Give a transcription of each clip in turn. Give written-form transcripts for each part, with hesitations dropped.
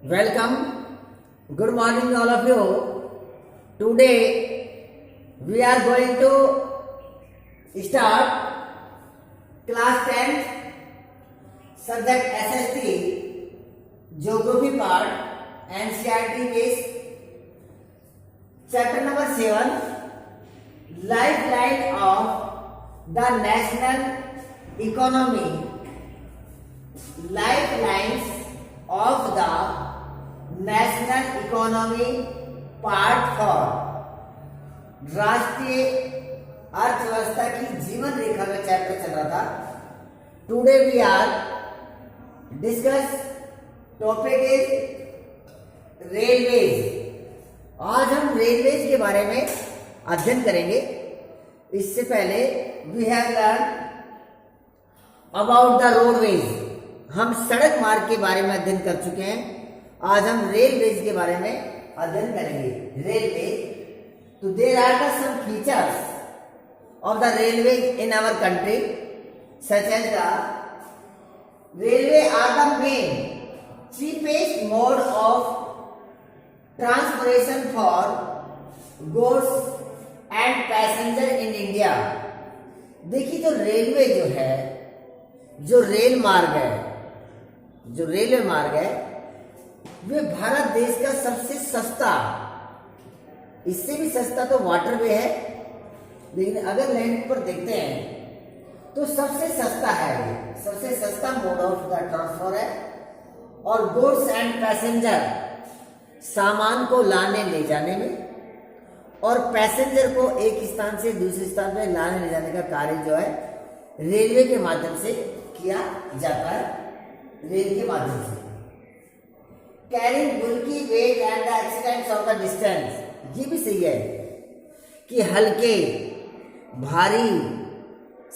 Welcome. Good morning, all of you. Today we are going to start class 10th subject SST Geography part NCERT base chapter number 7 Lifeline of the National Economy. Lifelines of the national economy part 4 राष्ट्रीय अर्थव्यवस्था की जीवन रेखा का chapter चल रहा था. Today we are discuss topic is railways. आज हम रेलवेज के बारे में अध्ययन करेंगे. इससे पहले we have learn about the roadways. हम सड़क मार्ग के बारे में अध्ययन कर चुके हैं. आज हम रेलवेज के बारे में अध्ययन करेंगे. रेलवे, तो there are the some features of the railway in our country such as the railway are the main cheapest mode of transportation for goods and passenger in India. देखिए, जो रेलवे जो है, जो रेल मार्ग है, जो railway मार्ग है, वे भारत देश का सबसे सस्ता, इससे भी सस्ता तो वाटरवे है, लेकिन अगर लैंड पर देखते हैं तो सबसे सस्ता है. ये सबसे सस्ता मोड ऑफ द ट्रांसपोर्ट है. और गुड्स एंड पैसेंजर, सामान को लाने ले जाने में और पैसेंजर को एक स्थान से दूसरे स्थान पर लाने ले जाने का कार्य जो है रेलवे के माध्यम से किया जाता है. रेल के माध्यम से carrying bulky weight and the accidents of the distance. ये भी सही है कि हल्के भारी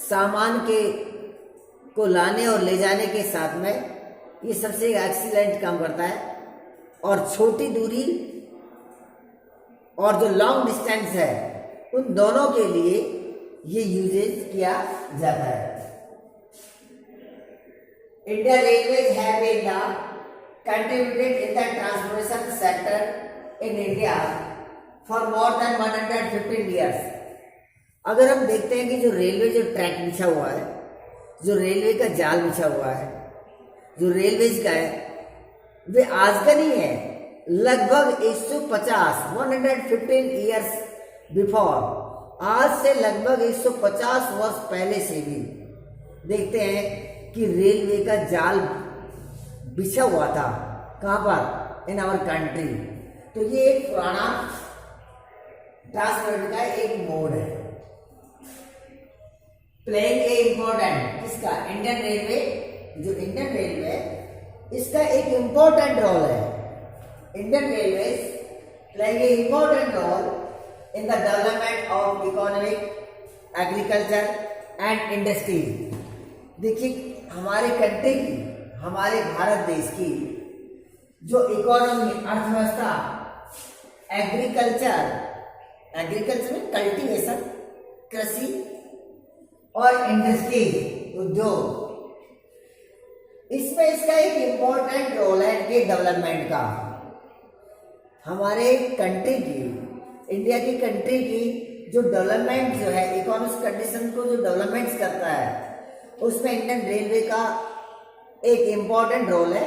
सामान के को लाने और ले जाने के साथ में ये सबसे एक्सीलेंट काम करता है. और छोटी दूरी और जो लॉन्ग डिस्टेंस है, उन दोनों के लिए ये यूजेज किया जाता है. India railways have been the contributed in the transportation sector in India for more than 115 years. अगर हम देखते हैं कि जो रेलवे जो ट्रैक बिछा हुआ है, जो रेलवे का जाल बिछा हुआ है, जो रेलवेज का है, वे आज का नहीं है. लगभग 115 ईयर्स बिफोर, आज से लगभग 150 वर्ष पहले से भी देखते हैं कि रेलवे का जाल बिछा हुआ था. कहां पर? In our country. तो ये एक पुराना ट्रांसपोर्ट का एक मोड है. प्लेइंग ए इम्पोर्टेंट, किसका? Indian railway. जो इंडियन रेलवे है, इसका एक इम्पोर्टेंट रोल है. Indian railway playing a important role in the development of economic, agriculture and industry. देखिए, हमारे कंट्री की, हमारे भारत देश की जो इकोनॉमी, अर्थव्यवस्था, एग्रीकल्चर में कल्टीवेशन, कृषि और इंडस्ट्री, उद्योग, इसमें इसका एक इम्पोर्टेंट रोल है इनके डेवलपमेंट का. हमारे कंट्री की, इंडिया की कंट्री की जो डेवलपमेंट जो है, इकोनॉमिक कंडीशन को जो डेवलपमेंट करता है, उसमें इंडियन रेलवे का एक इम्पॉर्टेंट रोल है.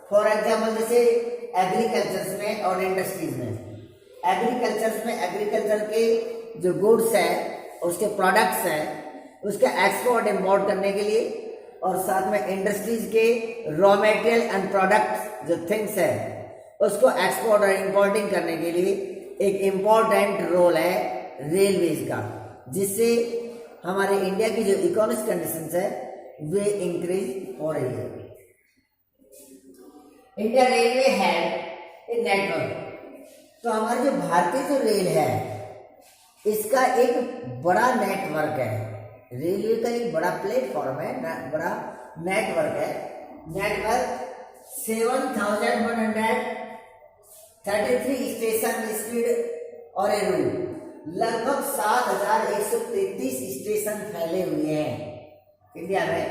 फॉर एग्जाम्पल, जैसे एग्रीकल्चर में और इंडस्ट्रीज में. एग्रीकल्चर में एग्रीकल्चर के जो गुड्स हैं, उसके प्रोडक्ट्स हैं, उसके एक्सपोर्ट इम्पोर्ट करने के लिए, और साथ में इंडस्ट्रीज के रॉ मटेरियल एंड प्रोडक्ट्स जो थिंग्स है, उसको एक्सपोर्ट और इम्पोर्टिंग करने के लिए एक इम्पोर्टेंट रोल है रेलवेज का, जिससे हमारे इंडिया की जो इकोनॉमिक कंडीशंस है वे इंक्रीज हो रही है. इंडिया रेलवे है एक नेटवर्क. तो हमारी जो भारतीय जो रेल है, इसका एक बड़ा नेटवर्क है. रेलवे का एक बड़ा प्लेटफॉर्म है, बड़ा नेटवर्क है. नेटवर्क 7133 स्टेशन स्पीड और ए रूट, लगभग 7133 स्टेशन फैले हुए हैं इंडिया में.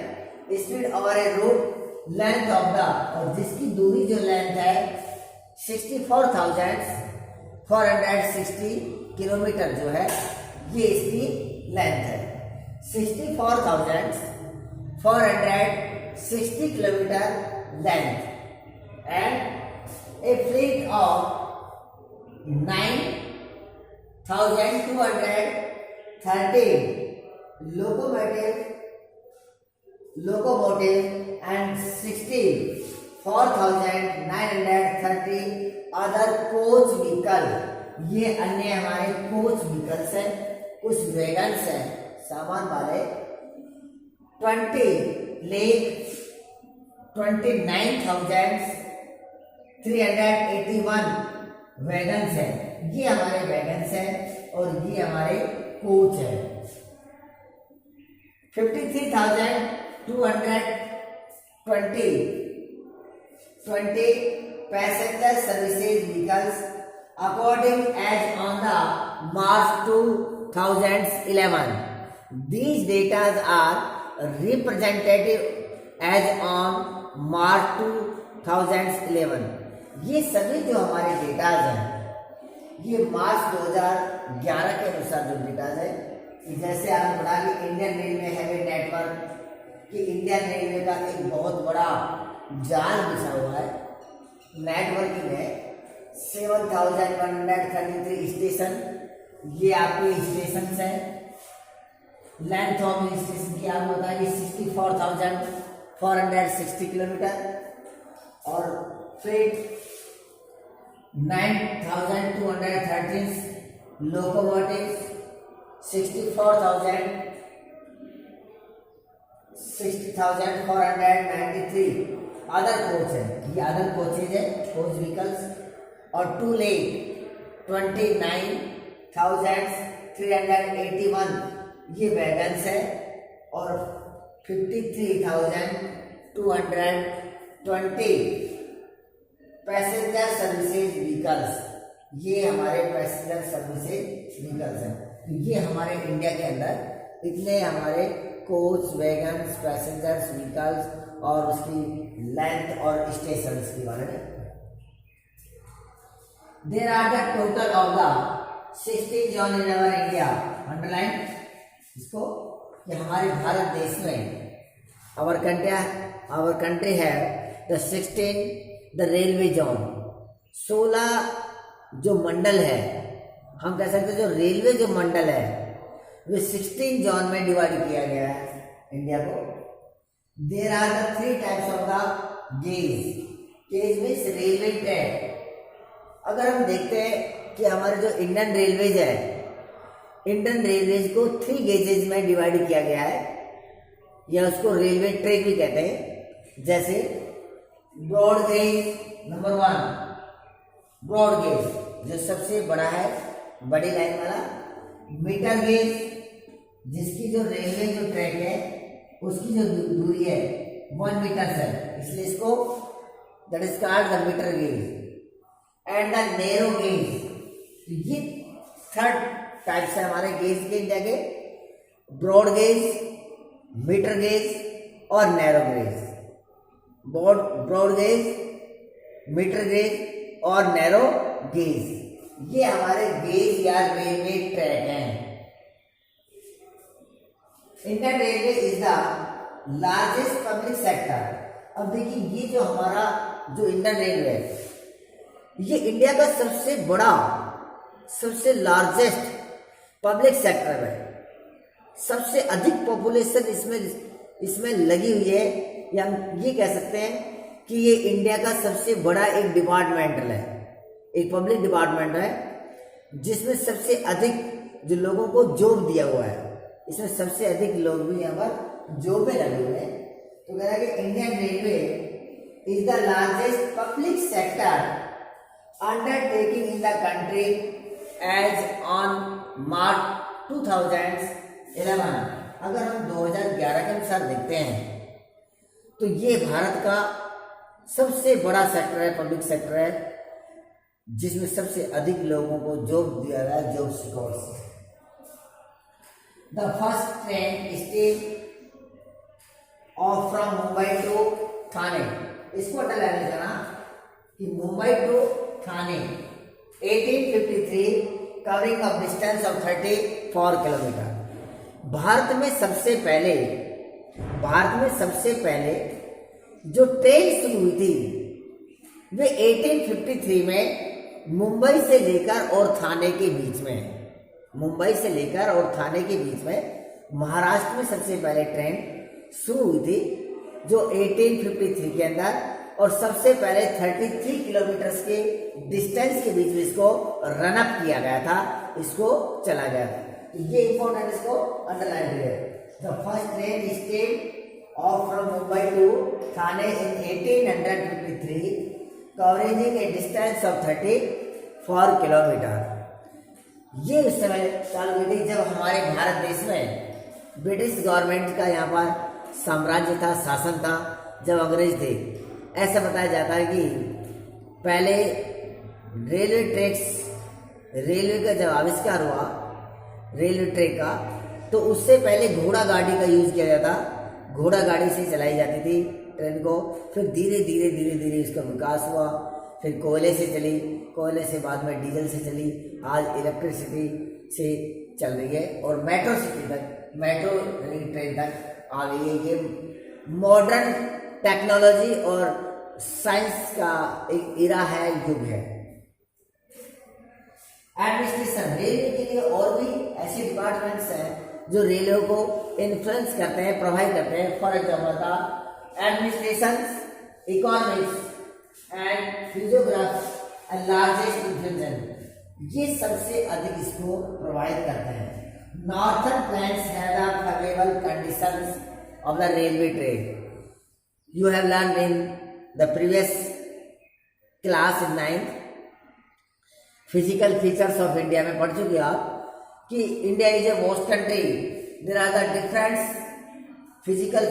स्पीड और ए रूट लेंथ ऑफ द, और जिसकी दूरी जो लेंथ है 64,460 किलोमीटर जो है, ये इसकी लेंथ है। 64,460 kilometre length and A fleet of 9,213 locomotive and 64,930 other coach vehicle. ये अन्य हमारे कोच व्हीकल्स हैं, कुछ वैगन्स हैं सामान वाले। 29,381 वैगन्स हैं, ये हमारे वैगन्स हैं और ये हमारे कोच है। 53,220 passenger services vehicles according as on the March 2011. These data are representative as on March 2011. ये सभी जो हमारे डेटाज हैं, ये मार्च 2011 के अनुसार जो डेटाज है, जैसे आपने पढ़ा कि इंडियन रेलवे हैवे नेटवर्क, कि इंडियन रेलवे का एक बहुत बड़ा जाल बिछा हुआ है, नेटवर्किंग है। 7,133 स्टेशन, ये आपके स्टेशन हैं। लेंथ ऑफ स्टेशन की आपको बताया कि 64,460 किलोमीटर और फ्रेट 9,213 लोकोमोटिव, 60,493 अदर कोच है, ये अदर कोचेज है, कोच व्हीकल्स। और 2,29,381 ये वैगन्स है और 53,220 पैसेंजर सर्विसेज व्हीकल्स, ये हमारे पैसेंजर सर्विसेज व्हीकल्स हैं। तो ये हमारे इंडिया के अंदर इतने हमारे कोच, वैगन्स, पैसेंजर्स व्हीकल्स और उसकी लेंथ और स्टेशंस के बारे में। There are the total of the 16 zone in our India. Underline इसको कि हमारे भारत देश में our country have the 16 the railway zone. 16 जो मंडल है, हम कह सकते हैं जो रेलवे जो मंडल है वो 16 जोन में डिवाइड किया गया है इंडिया को। There are the 3 types of the gauge. Gauge means railway track. अगर हम देखते हैं कि हमारे जो इंडियन रेलवेज है, इंडियन रेलवेज को 3 गेजेज में डिवाइड किया गया है, या उसको रेलवे ट्रैक भी कहते हैं। जैसे broad gauge number 1, broad gauge जो सबसे बड़ा है, बड़ी लाइन वाला। मीटर गेज जिसकी जो रेलवे जो ट्रैक है उसकी जो दूरी है 1 मीटर है, इसलिए इसको that is called the meter gauge. And the narrow gauge, ये 3rd टाइप्स है हमारे गेज के इंडिया के, ब्रॉड गेज, मीटर गेज और narrow gauge. Broad gauge, meter gauge और नैरो गेज, ये हमारे गेज या रेलवे ट्रैक हैं। Indian railway is the largest public sector. अब देखिए, ये जो हमारा जो इंडियन रेलवे है, ये इंडिया का सबसे बड़ा, सबसे लार्जेस्ट पब्लिक सेक्टर है। सबसे अधिक पॉपुलेशन इसमें लगी हुई है, या हम ये कह सकते हैं कि ये इंडिया का सबसे बड़ा एक डिपार्टमेंटल है, एक पब्लिक डिपार्टमेंट है, जिसमें सबसे अधिक जो लोगों को जॉब दिया हुआ है, इसमें सबसे अधिक लोग भी यहाँ पर जॉब में लगे हुए हैं। तो कह रहा है कि Indian railway is the largest public sector undertaking in the country as on March 2011। अगर हम 2011 के अनुसार देखते हैं तो ये भारत का सबसे बड़ा सेक्टर है, पब्लिक सेक्टर है, जिसमें सबसे अधिक लोगों को जॉब दिया गया है, job secures. The first train stage of from Mumbai to Thane, इसको अंडरलाइन करना कि Mumbai to Thane 1853 covering of distance of 34 kilometre. Bharat में सबसे पहले जो ट्रेन शुरू हुई थी वे 1853 में मुंबई से लेकर और थाने के बीच में महाराष्ट्र में सबसे पहले ट्रेन शुरू हुई थी जो 1853 के अंदर, और सबसे पहले 33 किलोमीटर के डिस्टेंस के बीच में इसको रन अप किया गया था, इसको चला गया था। ये इंपॉर्टेंट, इसको अंडरलाइन करिए। The first train state of from Mumbai to Thane in 1853 covering a distance of 34 kilometre. ये उस समय चालू हुई थी जब हमारे भारत देश में ब्रिटिश गवर्नमेंट का यहाँ पर साम्राज्य था, शासन था, जब अंग्रेज थे। ऐसा बताया जाता है कि पहले रेलवे का जब आविष्कार हुआ रेलवे ट्रैक का, तो उससे पहले घोड़ा गाड़ी का यूज किया जाता, घोड़ा गाड़ी से चलाई जाती थी ट्रेन को। फिर धीरे धीरे इसका विकास हुआ, फिर कोयले से चली, कोयले से बाद में डीजल से चली, आज इलेक्ट्रिसिटी से चल रही है, और मेट्रो ट्रेन तक आ गई है। ये मॉडर्न टेक्नोलॉजी और साइंस का एक इरा है, युग है। एडमिनिस्ट्रेशन, रेलवे के लिए और भी ऐसे डिपार्टमेंट्स हैं जो रेलवे को इन्फ्लुएंस करते हैं, प्रभावित करते हैं। फॉर एग्जाम्पल था administration, economics and physiography and largest influence, ये सबसे अधिक इसको प्रभावित करते हैं। Northern plains have the favourable conditions of the railway track. You have learned in the previous class in 9th physical features of India में पढ़ चुके आप कि India is a vast country, there are the different physical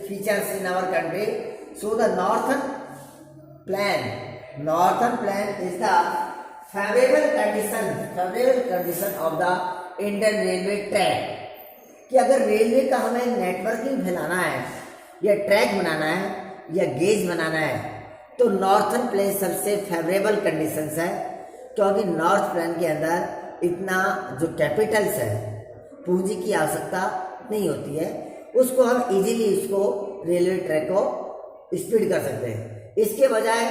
features in our country. So the northern plain is the favourable condition of the Indian railway track, कि अगर railway का हमें networking फैलाना है या ट्रैक बनाना है या गेज बनाना है, तो नॉर्थर्न प्लेन सबसे फेवरेबल कंडीशंस है, क्योंकि नॉर्थ प्लेन के अंदर इतना जो कैपिटल्स है, पूंजी की आवश्यकता नहीं होती है, उसको हम इजीली उसको रेलवे ट्रैक को स्पीड कर सकते हैं। इसके बजाय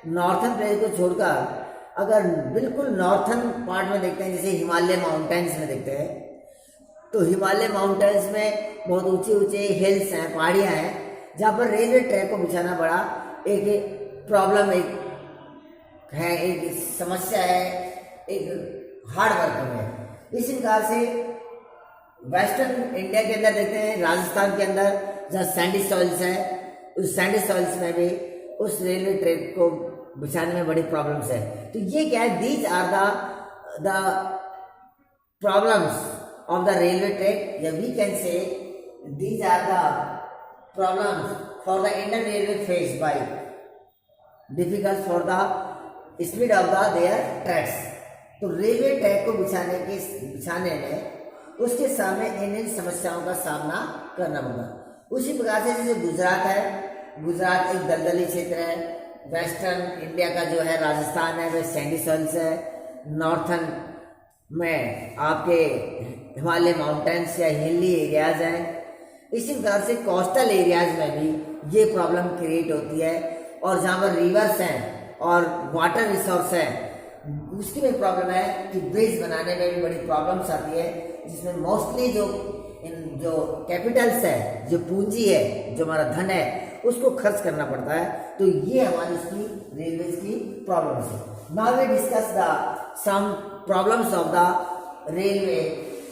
नॉर्थर्न प्लेन को छोड़कर अगर बिल्कुल नॉर्थर्न पार्ट में देखते हैं, जैसे हिमालय माउंटेन्स में देखते हैं, तो हिमालय माउंटेन्स में बहुत ऊंचे हिल्स हैं, पहाड़ियाँ हैं, जहाँ पर रेलवे ट्रैक को बिछाना बड़ा एक प्रॉब्लम, एक समस्या है, एक हार्ड वर्क है। इस प्रकार से वेस्टर्न इंडिया के अंदर देखते हैं, राजस्थान के अंदर जहाँ सैंडी सॉइल्स है, उस सैंडी सॉइल्स में भी उस रेलवे ट्रैक को बिछाने में बड़ी प्रॉब्लम्स है। तो ये क्या है, these are the problems of the railway track, yeah, we can say these are the problems for the Indian Railway faced by difficult for the speed of the their tracks। तो railway track को बिछाने में उसके सामने इन समस्याओं का सामना करना होगा। उसी प्रकार से जैसे गुजरात है, गुजरात एक दलदली क्षेत्र है, वेस्टर्न इंडिया का जो है राजस्थान है वह सैंडी सॉइल्स है, नॉर्थर्न में आपके हिमालय माउंटेन्स या हिली एरियाज हैं। इसी प्रकार से कोस्टल एरियाज में भी ये प्रॉब्लम क्रिएट होती है, और जहाँ पर रिवर्स हैं और वाटर रिसोर्स है उसकी भी प्रॉब्लम है कि ब्रिज बनाने में भी बड़ी प्रॉब्लम्स आती है, जिसमें मोस्टली जो कैपिटल्स है, जो पूंजी है, जो हमारा धन है, उसको खर्च करना पड़ता है। तो ये हमारी इसकी रेलवे की प्रॉब्लम्स है। Now we discuss the some problems of the railway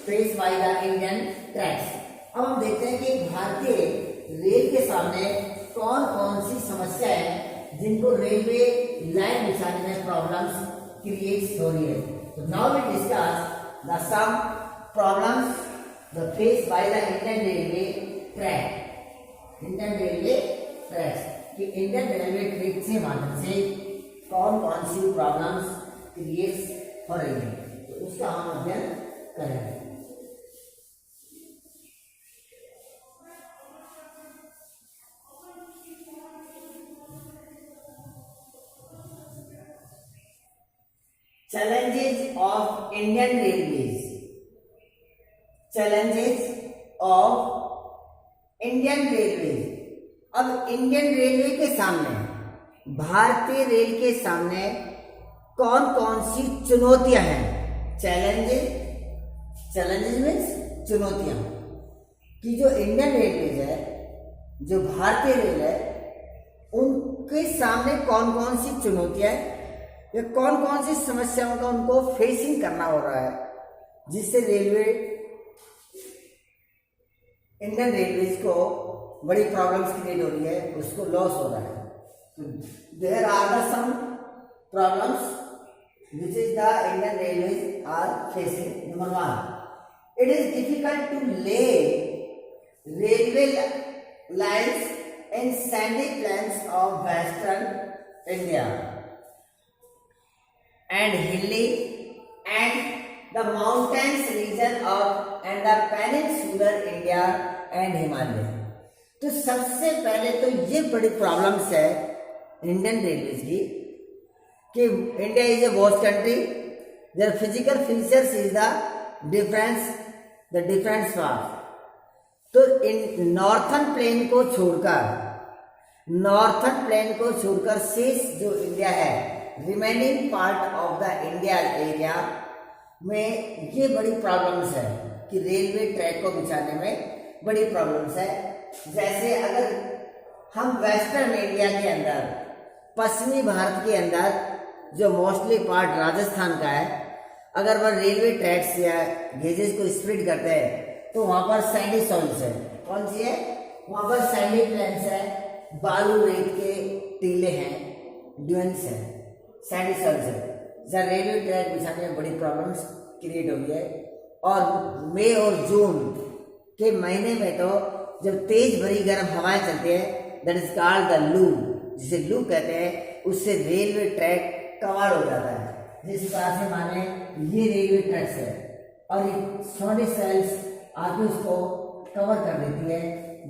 face by the Indian tracks. अब हम देखते हैं कि भारतीय रेल के सामने कौन कौन सी समस्या है जिनको रेलवे लाइन बिछाने में प्रॉब्लम्स क्रिएट हो रही है। तो now we discuss the some problems the face by the Indian railway track. Indian railway tracks कि इंडियन रेलवे ट्रैक के माध्यम से कौन कौन सी प्रॉब्लम्स क्रिएट हो रही है, तो उसका हम अध्ययन करेंगे। challenges of Indian Railways. Challenges of Indian Railways. अब इंडियन रेलवे के सामने, भारतीय रेल के सामने कौन कौन सी चुनौतियां हैं? चैलेंजेस मीन्स चुनौतियां कि जो इंडियन रेलवेज है, जो भारतीय रेल है, उनके सामने कौन कौन सी चुनौतियां हैं या कौन कौन सी समस्याओं का उनको फेसिंग करना हो रहा है, जिससे रेलवे इंडियन रेलवेज को बड़ी प्रॉब्लम्स क्रिएट हो रही है, उसको लॉस हो रहा है. There are the some problems which is the Indian Railways are facing. Number one, it is difficult to lay railway lines in sandy plains of western India and hilly and the mountains region of and the peninsular India and Himalaya. तो सबसे पहले तो ये बड़ी problems है Indian railways की कि India is a vast country, their physical features is the difference part. तो इन नॉर्थन प्लेन को छोड़कर शेष जो इंडिया है, remaining part of the India area में ये बड़ी प्रॉब्लम्स है कि रेलवे ट्रैक को बिछाने में बड़ी प्रॉब्लम्स है. जैसे अगर हम वेस्टर्न इंडिया के अंदर, पश्चिमी भारत के अंदर जो मोस्टली पार्ट राजस्थान का है, अगर वह रेलवे ट्रैक्स या गेजेस को स्प्लिट करते हैं तो वहां पर सैंडी सॉइल्स है. कौन सी है? वहां पर सैंडी प्लेन्स है, बालू रेत के टीले हैं, ड्यून्स है, सैंडी सॉइल्स है. जहाँ रेलवे ट्रैक बिछाने में बड़ी प्रॉब्लम्स क्रिएट हो गई है. और मई और जून के महीने में तो जब तेज भरी गर्म हवाएं चलती है, दैट इज कॉल्ड द लू, जिसे लू कहते हैं, उससे रेलवे ट्रैक कवर हो जाता है. जिस प्रकार से माने ये रेलवे ट्रैक्स है और ये सॉलिड सेल्स आके उसको कवर कर देती है,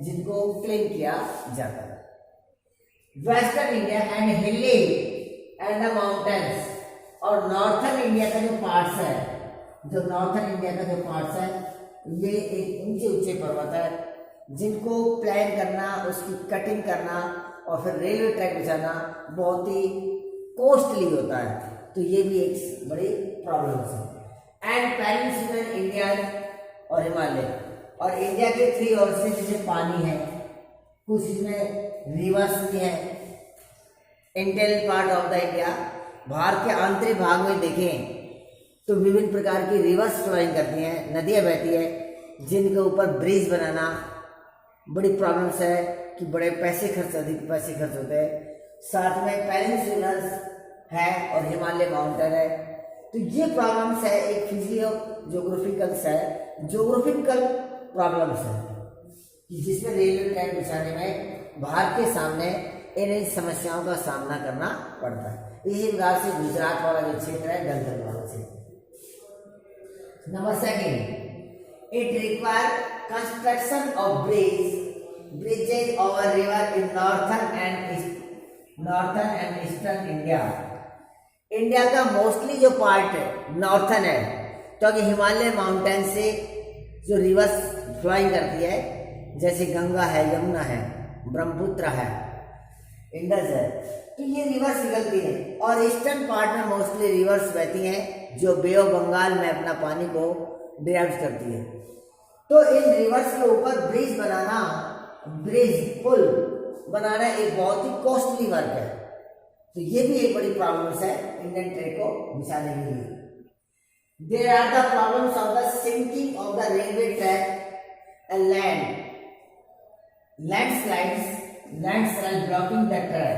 जिनको क्लीन किया जाता है. वेस्टर्न इंडिया एंड हिली एंड द माउंटेन्स, और नॉर्थन इंडिया का जो पार्ट्स है, ये एक ऊंचे ऊंचे पर्वत है जिनको प्लान करना, उसकी कटिंग करना और फिर रेलवे ट्रैक बिछाना बहुत ही कॉस्टली होता है. तो ये भी एक बड़ी प्रॉब्लम है. एंड पेनिनसुलर इंडिया और हिमालय, और इंडिया के 3 ओर से जैसे पानी है, कुछ इसमें रिवर्स भी है. Interior part of the India, Bharat के आंतरिक भाग में देखें तो विभिन्न प्रकार की रिवर्स फ्लोइंग करती हैं, नदियाँ बहती है, जिनके ऊपर ब्रिज बनाना बड़ी प्रॉब्लम्स है कि बड़े अधिक पैसे खर्च होते हैं. साथ में पेनिनसुलर है और हिमालय माउंटेन है. तो ये प्रॉब्लम्स है, एक जोग्राफिकल प्रॉब्लम्स है कि जिसमें रेलवे ट्रैक बिछाने में भारत के सामने इन समस्याओं का सामना करना पड़ता है. इसी प्रकार से गुजरात वाला जो क्षेत्र है, दलदल वाला क्षेत्र. Number 2, it require construction of bridges over river in northern and eastern India. India का मोस्टली जो पार्ट है नॉर्थन है, क्योंकि हिमालय माउंटेन से जो रिवर्स फ्लोइंग करती है, जैसे गंगा है, यमुना है, ब्रह्मपुत्र है, इंडस है, तो ये रिवर्स निकलती है. और ईस्टर्न पार्ट में मोस्टली रिवर्स बहती हैं जो बे ऑफ बंगाल में अपना पानी को ड्राइव करती है. तो इन रिवर्स के ऊपर पुल बनाना एक बहुत ही कॉस्टली वर्क है. तो ये भी एक बड़ी प्रॉब्लम्स है इंडियन ट्रैक को बिछाने के लिए. There are the problems of the sinking of the railway track and landslide blocking the track.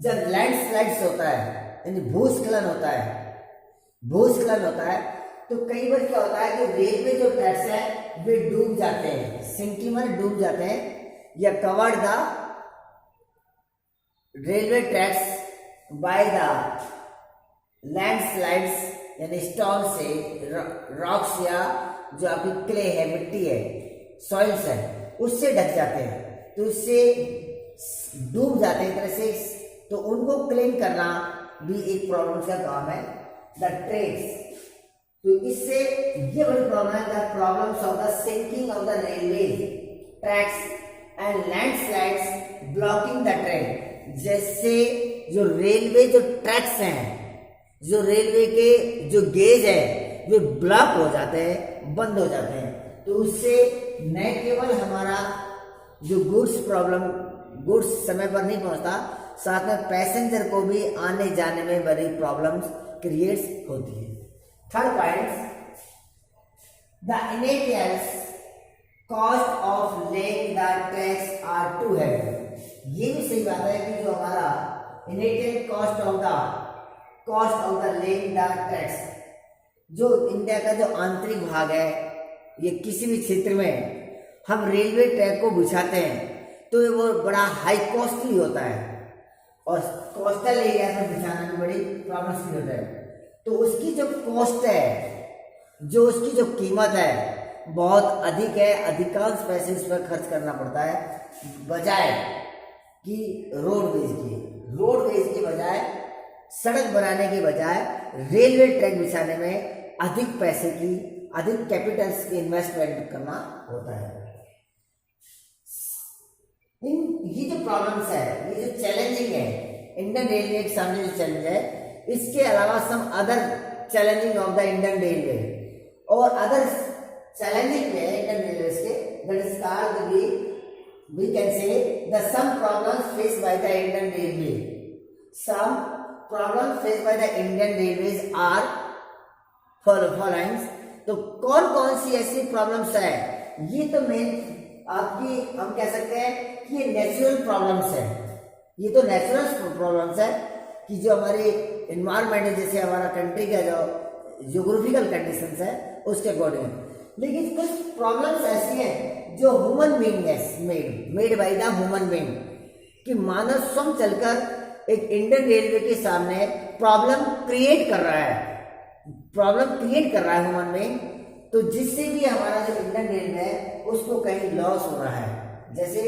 जब लैंडस्लाइड्स होता है यानी भूस्खलन होता है तो कई बार क्या होता है कि रेलवे जो ट्रैक्स है वे डूब जाते हैं, सिंकिंग में डूब जाते हैं, या covered the railway tracks by the landslides यानी स्टोन से, रॉक्स या जो आपकी क्ले है, मिट्टी है, सॉइल्स है, उससे ढक जाते हैं. तो उससे डूब जाते हैं एक तरह से. तो उनको क्लीन करना भी एक प्रॉब्लम का काम है द ट्रैक्स। तो इससे ये बड़ी प्रॉब्लम है, the problems of the sinking of the railway tracks and landslides blocking the train. जैसे जो रेलवे जो ट्रैक्स हैं, जो रेलवे के जो गेज है वे ब्लॉक हो जाते हैं, बंद हो जाते हैं। तो उससे न केवल हमारा जो गुड्स समय पर नहीं पहुंचता, साथ में पैसेंजर को भी आने जाने में बड़ी प्रॉब्लम्स क्रिएट्स होती है। Third point, the initial cost of laying the tracks are too heavy. ये भी सही बात है कि जो हमारा initial cost of the laying the tracks, जो इंडिया का जो आंतरिक भाग है, ये किसी भी क्षेत्र में हम रेलवे ट्रैक को बिछाते हैं तो वो बड़ा हाई कॉस्टली होता है, और कोस्टल एरिया में बिछाना भी बड़ी प्रॉब्लम होता है। तो उसकी जो कॉस्ट है, जो उसकी जो कीमत है, बहुत अधिक है। अधिकांश पैसे उस पर खर्च करना पड़ता है, बजाय कि रोडवेज के बजाय, सड़क बनाने के बजाय रेलवे ट्रैक बिछाने में अधिक पैसे की, अधिक कैपिटल्स की इन्वेस्टमेंट करना होता है। ये जो प्रॉब्लम्स है, ये जो चैलेंजिंग है इंडियन रेलवे के सामने जो चैलेंज है, इसके अलावा some other challenging of the Indian railway और अदर चैलेंजिंग है इंडियन रेलवे के, that is called we can say the some problems faced by the Indian Railway. Some problems faced by the Indian Railways are following. तो कौन कौन सी ऐसी problems है, ये तो मेन आपकी हम कह सकते हैं कि ये नेचुरल प्रॉब्लम्स है। ये तो नेचुरल प्रॉब्लम्स है कि जो हमारी इन्वायरमेंट है, जैसे हमारा कंट्री का जो ज्योग्राफिकल कंडीशंस है उसके अकॉर्डिंग। लेकिन कुछ प्रॉब्लम्स ऐसी हैं जो human being made by the human being, कि मानव स्वयं चलकर एक इंडियन रेलवे के सामने प्रॉब्लम क्रिएट कर रहा है ह्यूमन बीइंग। तो जिससे भी हमारा जो इंडियन रेलवे है उसको कहीं लॉस हो रहा है। जैसे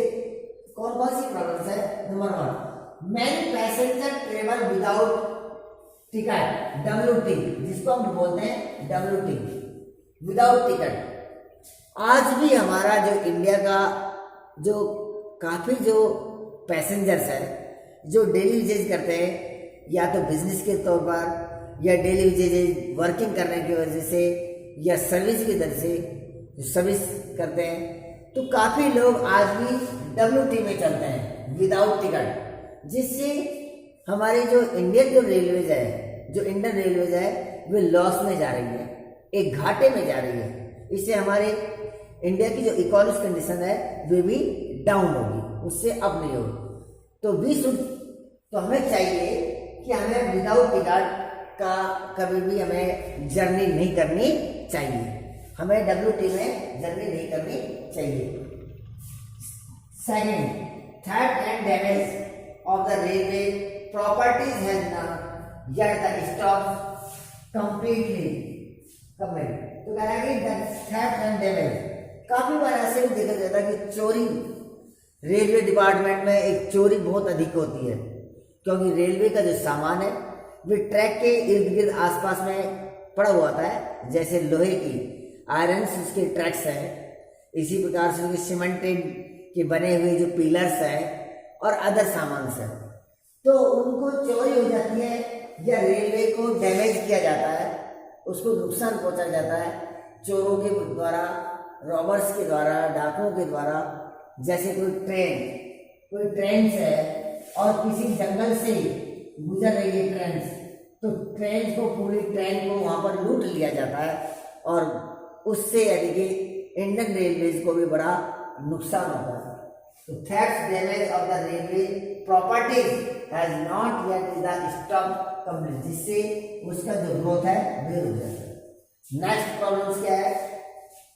कौन कौन सी प्रॉब्लम्स है? Number 1, many passenger travel without ticket, WT, जिसको हम बोलते हैं WT, विदाउट टिकट। आज भी हमारा जो इंडिया का जो काफ़ी जो पैसेंजर्स है, जो डेली यूजेज करते हैं, या तो बिजनेस के तौर पर, या डेली यूजेज वर्किंग करने की वजह से, या सर्विस की तरह से सर्विस करते हैं, तो काफ़ी लोग आज भी WT में चलते हैं विदाउट टिकट। जिससे हमारी जो इंडियन रेलवेज है वे लॉस में जा रही है, एक घाटे में जा रही है। इससे हमारे इंडिया की जो इकोनॉमिक कंडीशन है वे भी डाउन होगी, उससे अप नहीं होगी। तो हमें चाहिए कि हमें विदाउट टिकट का कभी भी हमें जर्नी नहीं करनी चाहिए, हमें WT में जर्नी नहीं करनी चाहिए। Second, third and damage of the railway properties has not yet the stop completely comment. तो कह रहा है कि थेफ्ट एंड डैमेज, काफी बार ऐसे भी देखा जाता है कि चोरी, रेलवे डिपार्टमेंट में एक चोरी बहुत अधिक होती है, क्योंकि रेलवे का जो सामान है वे ट्रैक के इर्द गिर्द आसपास में पड़ा हुआ होता है। जैसे लोहे की आयरन उसके ट्रैक्स हैं, इसी प्रकार से उनके सीमेंटेड के बने हुए जो पिलर्स हैं और अदर सामान है, तो उनको चोरी हो जाती है या रेलवे को डैमेज किया जाता है, उसको नुकसान पहुंचाया जाता है चोरों के द्वारा, रॉबर्स के द्वारा, डाकुओं के द्वारा। जैसे कोई ट्रेन है और किसी जंगल से गुजर रही है ट्रेन, तो पूरी ट्रेन को वहां पर लूट लिया जाता है, और उससे यानी कि इंडियन रेलवेज को भी बड़ा नुकसान होता है। तो theft damage of the railway properties has not yet the stop complete, जिससे उसका जो ग्रोथ है वे हो जाता है। नेक्स्ट प्रॉब्लम क्या है?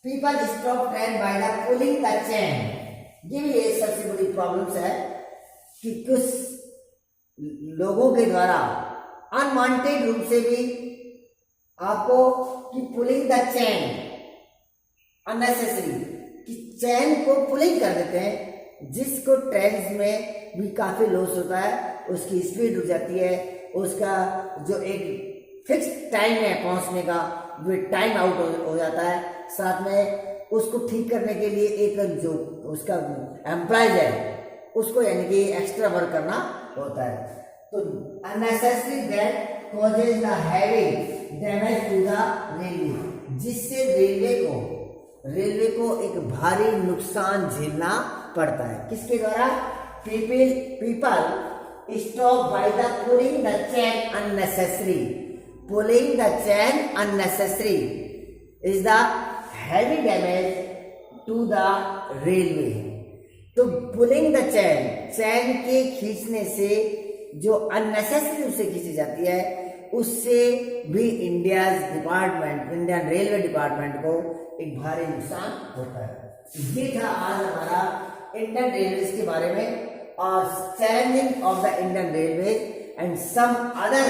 People stop train bye the pulling the chain. ये भी एक सबसे बड़ी प्रॉब्लम है कि कुछ लोगों के द्वारा अनवांटेड रूप से भी आपको कि पुलिंग द चेन, अननेसेसरी कि चैन को पुलिंग कर देते हैं, जिसको ट्रेन में भी काफी लॉस होता है, उसकी स्पीड रुक जाती है, उसका जो एक फिक्स टाइम है पहुंचने का, वो टाइम आउट हो जाता है। साथ में उसको ठीक करने के लिए एक जो उसका एम्प्लॉयज है उसको यानी कि एक्स्ट्रा वर्क करना होता है। तो unnecessary that causes the heavy damage to the railway, जिससे रेलवे को एक भारी नुकसान झेलना पड़ता है। किसके द्वारा? People stop by the pulling the chain unnecessary. Pulling the chain unnecessary is the heavy damage to the railway. तो पुलिंग द चैन के खींचने से जो अननेसेसरी उसे खींची जाती है उससे भी इंडियन रेलवे डिपार्टमेंट को एक भारी नुकसान होता है। ये था आज हमारा इंडियन रेलवेज के बारे में और challenging of the Indian railways and some other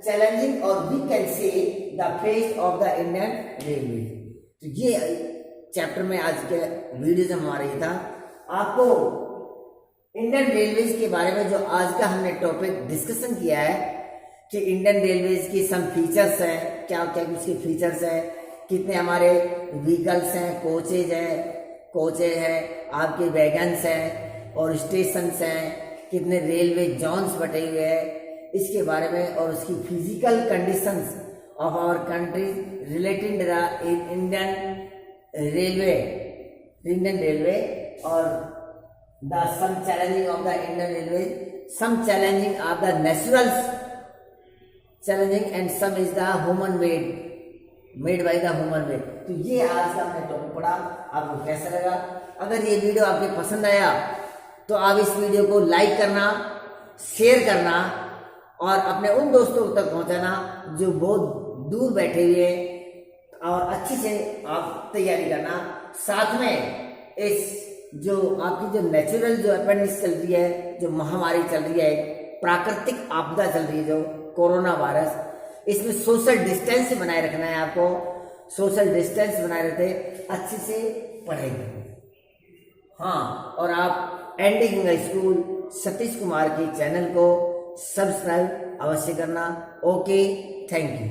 challenging और we can say the face of the Indian railway. तो ये चैप्टर में आज के वीडियो में हमारा ये था। आपको इंडियन रेलवेज के बारे में जो आज का हमने टॉपिक डिस्कशन किया है कि इंडियन रेलवेज की सम फीचर्स हैं, क्या क्या उसके फीचर्स हैं, कितने हमारे व्हीकल्स हैं, कोचेज हैं, आपके वैगन्स हैं और स्टेशंस हैं, कितने रेलवे जोन्स बटे हुए हैं, इसके बारे में और उसकी physical conditions of our country related Indian railway और the some challenging of the Indian railway, some challenging of the natural challenging and some is the human made by the human made. तो ये आज का हमने topic पढ़ा, आपको कैसा लगा? अगर ये वीडियो आपके पसंद आया तो आप इस वीडियो को लाइक करना, शेयर करना और अपने उन दोस्तों तक पहुंचाना जो बहुत दूर बैठे हुए हैं और अच्छी से आप तैयारी करना। साथ में इस जो आपकी जो नेचुरल जो अपेंडिक्स चल रही है, जो महामारी चल रही है, प्राकृतिक आपदा चल रही है जो कोरोना वायरस, इसमें सोशल डिस्टेंस बनाए रखना है। आपको सोशल डिस्टेंस बनाए रहते अच्छे से पढ़ेंगे। हाँ, और आप N D English school Satish Kumar के चैनल को सब्सक्राइब अवश्य करना। Okay, thank you.